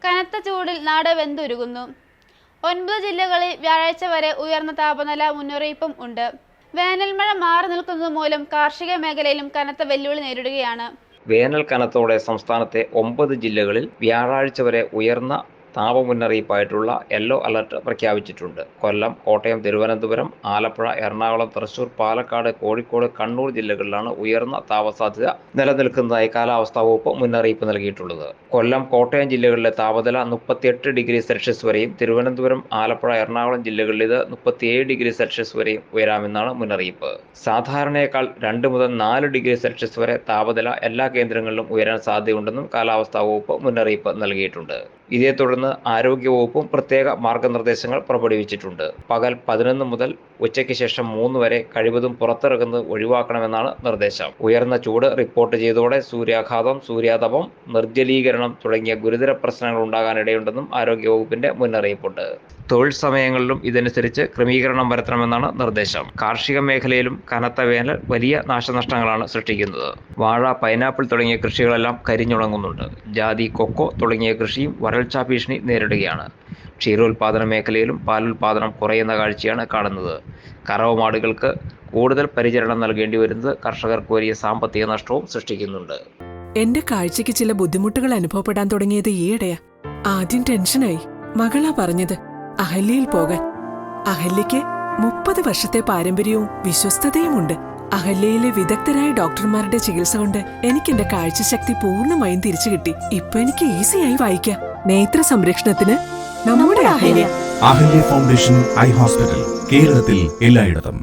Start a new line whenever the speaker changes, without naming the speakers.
കനത്ത ചൂടിൽ നാട് വെന്തുരുകുന്നു. 9 ജില്ലകളിൽ വ്യാഴാഴ്ച വരെ ഉയർന്ന താപനില മുന്നറിയിപ്പും ഉണ്ട്. വേനൽമഴ മാറി നിൽക്കുന്നത് മൂലം കാർഷിക മേഖലയിലും കനത്ത വെല്ലുവിളി നേരിടുകയാണ്.
വേനൽ കനത്തോടെ സംസ്ഥാനത്തെ 9 ജില്ലകളിൽ വ്യാഴാഴ്ച വരെ ഉയർന്ന താപമുന്നറിയിപ്പായിട്ടുള്ള യെല്ലോ അലർട്ട് പ്രഖ്യാപിച്ചിട്ടുണ്ട്. കൊല്ലം, കോട്ടയം, തിരുവനന്തപുരം, ആലപ്പുഴ, എറണാകുളം, തൃശൂർ, പാലക്കാട്, കോഴിക്കോട്, കണ്ണൂർ ജില്ലകളിലാണ് ഉയർന്ന താപസാധ്യത നിലനിൽക്കുന്നതായി കാലാവസ്ഥാ വകുപ്പ് മുന്നറിയിപ്പ് നൽകിയിട്ടുള്ളത്. കൊല്ലം, കോട്ടയം ജില്ലകളിലെ താപനില 38 ഡിഗ്രി സെൽഷ്യസ് വരെയും തിരുവനന്തപുരം, ആലപ്പുഴ, എറണാകുളം ജില്ലകളിൽ ഇത് 37 ഡിഗ്രി സെൽഷ്യസ് വരെയും ഉയരാമെന്നാണ് മുന്നറിയിപ്പ്. സാധാരണയേക്കാൾ 2 മുതൽ 4 ഡിഗ്രി സെൽഷ്യസ് വരെ താപനില എല്ലാ കേന്ദ്രങ്ങളിലും ഉയരാൻ സാധ്യതയുണ്ടെന്നും കാലാവസ്ഥാ വകുപ്പ് മുന്നറിയിപ്പ് നൽകിയിട്ടുണ്ട്. ഇതേ തുടർന്ന് ആരോഗ്യവകുപ്പും പ്രത്യേക മാർഗനിർദ്ദേശങ്ങൾ പുറപ്പെടുവിച്ചിട്ടുണ്ട്. പകൽ 11 മുതൽ ഉച്ചയ്ക്ക് ശേഷം 3 വരെ കഴിവതും പുറത്തിറങ്ങുന്നത് ഒഴിവാക്കണമെന്നാണ് നിർദ്ദേശം. ഉയർന്ന ചൂട് റിപ്പോർട്ട് ചെയ്തതോടെ സൂര്യാഘാതം, സൂര്യാതപം, നിർജ്ജലീകരണം തുടങ്ങിയ ഗുരുതര പ്രശ്നങ്ങൾ ഉണ്ടാകാനിടയുണ്ടെന്നും ആരോഗ്യവകുപ്പിന്റെ മുന്നറിയിപ്പുണ്ട്. തൊഴിൽ സമയങ്ങളിലും ഇതനുസരിച്ച് ക്രമീകരണം വരുത്തണമെന്നാണ് നിർദ്ദേശം. കാർഷിക മേഖലയിലും കനത്ത വേനൽ വലിയ നാശനഷ്ടങ്ങളാണ് സൃഷ്ടിക്കുന്നത്. വാഴ, പൈനാപ്പിൾ തുടങ്ങിയ കൃഷികളെല്ലാം കരിഞ്ഞുണങ്ങുന്നുണ്ട്. ജാതി, കൊക്കോ തുടങ്ങിയ കൃഷിയും വരൾച്ചാ ഭീഷണി നേരിടുകയാണ്. ക്ഷീരോത്പാദന മേഖലയിലും പാലുൽപാദനം കുറയുന്ന കാഴ്ചയാണ് കാണുന്നത്. കറവമാടുകൾക്ക് കൂടുതൽ പരിചരണം നൽകേണ്ടി വരുന്നത് കർഷകർക്ക് വലിയ സാമ്പത്തിക നഷ്ടവും സൃഷ്ടിക്കുന്നുണ്ട്.
എന്റെ കാഴ്ചയ്ക്ക് ചില ബുദ്ധിമുട്ടുകൾ അനുഭവപ്പെടാൻ തുടങ്ങിയത് ഈയിടെയാ. ആദ്യം ടെൻഷനായി. മകളാ പറഞ്ഞത് അഹല്യയിൽ പോകാൻ. അഹല്യയ്ക്ക് 30 വർഷത്തെ പാരമ്പര്യവും വിശ്വസ്തതയുമുണ്ട്. അഹല്യയിലെ വിദഗ്ധരായ ഡോക്ടർമാരുടെ ചികിത്സ കൊണ്ട് എനിക്ക് എന്റെ കാഴ്ചശക്തി പൂർണ്ണമായും തിരിച്ചു കിട്ടി. ഇപ്പൊ എനിക്ക് ഈസിയായി വായിക്കാം. നേത്ര സംരക്ഷണത്തിന് നമ്മുടെ Ahalya.
Ahalya foundation eye hospital, കേരളത്തിൽ എല്ലായിടത്തും.